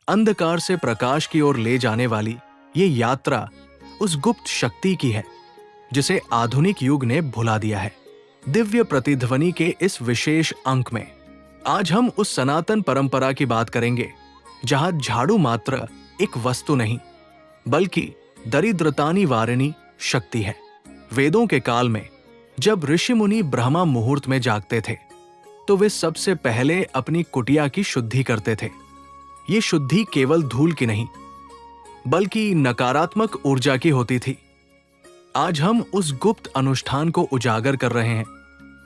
अंधकार से प्रकाश की ओर ले जाने वाली ये यात्रा उस गुप्त शक्ति की है जिसे आधुनिक युग ने भुला दिया है। दिव्य प्रतिध्वनि के इस विशेष अंक में आज हम उस सनातन परंपरा की बात करेंगे जहां झाड़ू मात्र एक वस्तु नहीं बल्कि दरिद्रता निवारणी शक्ति है। वेदों के काल में जब ऋषि मुनि ब्रह्मा मुहूर्त में जागते थे तो वे सबसे पहले अपनी कुटिया की शुद्धि करते थे। ये शुद्धि केवल धूल की नहीं बल्कि नकारात्मक ऊर्जा की होती थी। आज हम उस गुप्त अनुष्ठान को उजागर कर रहे हैं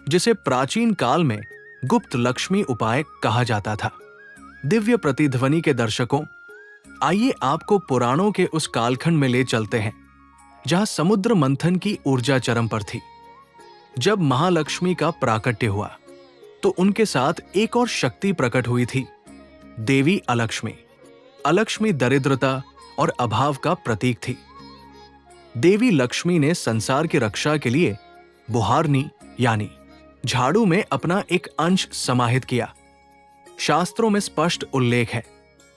जिसे प्राचीन काल में गुप्त लक्ष्मी उपाय कहा जाता था। दिव्य प्रतिध्वनि के दर्शकों, आइए आपको पुराणों के उस कालखंड में ले चलते हैं जहां समुद्र मंथन की ऊर्जा चरम पर थी। जब महालक्ष्मी का प्राकट्य हुआ तो उनके साथ एक और शक्ति प्रकट हुई थी, देवी अलक्ष्मी। अलक्ष्मी दरिद्रता और अभाव का प्रतीक थी। देवी लक्ष्मी ने संसार की रक्षा के लिए बुहारनी यानी झाड़ू में अपना एक अंश समाहित किया। शास्त्रों में स्पष्ट उल्लेख है,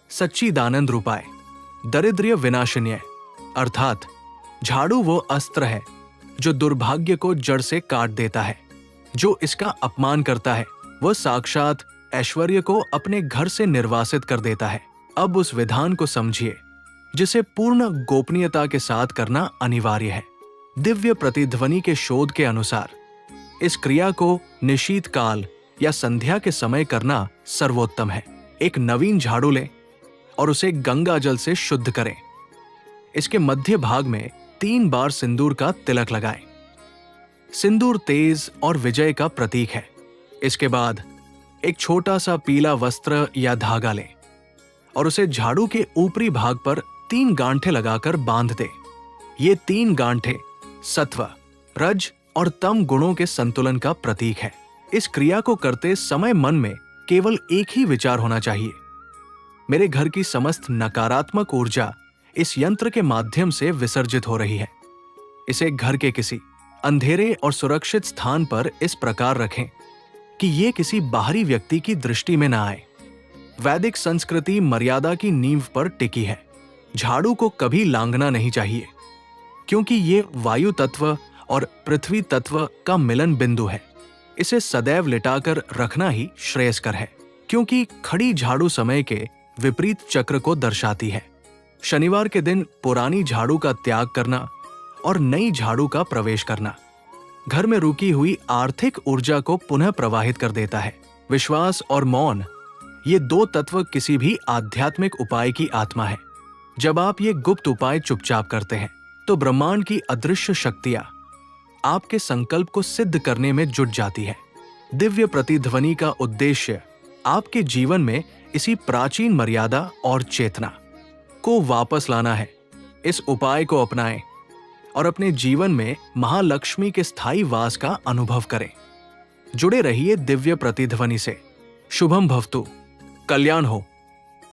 सच्चिदानंद रूपाय दरिद्र्य विनाशन्य, अर्थात झाड़ू वो अस्त्र है जो दुर्भाग्य को जड़ से काट देता है। जो इसका अपमान करता है वह साक्षात ऐश्वर्य को अपने घर से निर्वासित कर देता है। अब उस विधान को समझिए जिसे पूर्ण गोपनीयता के साथ करना अनिवार्य है। दिव्य प्रतिध्वनि के शोध के अनुसार इस क्रिया को निशीत काल या संध्या के समय करना सर्वोत्तम है। एक नवीन झाड़ू लें और उसे गंगा जल से शुद्ध करें। इसके मध्य भाग में 3 बार सिंदूर का तिलक लगाएं। सिंदूर तेज और विजय का प्रतीक है। इसके बाद एक छोटा सा पीला वस्त्र या धागा लें और उसे झाड़ू के ऊपरी भाग पर 3 गांठे लगाकर बांध दें। ये 3 गांठे सत्व, रज और तम गुणों के संतुलन का प्रतीक है। इस क्रिया को करते समय मन में केवल एक ही विचार होना चाहिए, मेरे घर की समस्त नकारात्मक ऊर्जा इस यंत्र के माध्यम से विसर्जित हो रही है। इसे घर के किसी अंधेरे और सुरक्षित स्थान पर इस प्रकार रखें कि यह किसी बाहरी व्यक्ति की दृष्टि में न आए। वैदिक संस्कृति मर्यादा की नींव पर टिकी है। झाड़ू को कभी लांघना नहीं चाहिए क्योंकि ये वायु तत्व और पृथ्वी तत्व का मिलन बिंदु है। इसे सदैव लिटाकर रखना ही श्रेयस्कर है क्योंकि खड़ी झाड़ू समय के विपरीत चक्र को दर्शाती है। शनिवार के दिन पुरानी झाड़ू का त्याग करना और नई झाड़ू का प्रवेश करना घर में रुकी हुई आर्थिक ऊर्जा को पुनः प्रवाहित कर देता है। विश्वास और मौन, ये 2 तत्व किसी भी आध्यात्मिक उपाय की आत्मा है। जब आप ये गुप्त उपाय चुपचाप करते हैं तो ब्रह्मांड की अदृश्य शक्तियां आपके संकल्प को सिद्ध करने में जुट जाती है। दिव्य प्रतिध्वनि का उद्देश्य आपके जीवन में इसी प्राचीन मर्यादा और चेतना को वापस लाना है। इस उपाय को अपनाएं और अपने जीवन में महालक्ष्मी के स्थायी वास का अनुभव करें। जुड़े रहिए दिव्य प्रतिध्वनि से। शुभम भवतु, कल्याण हो।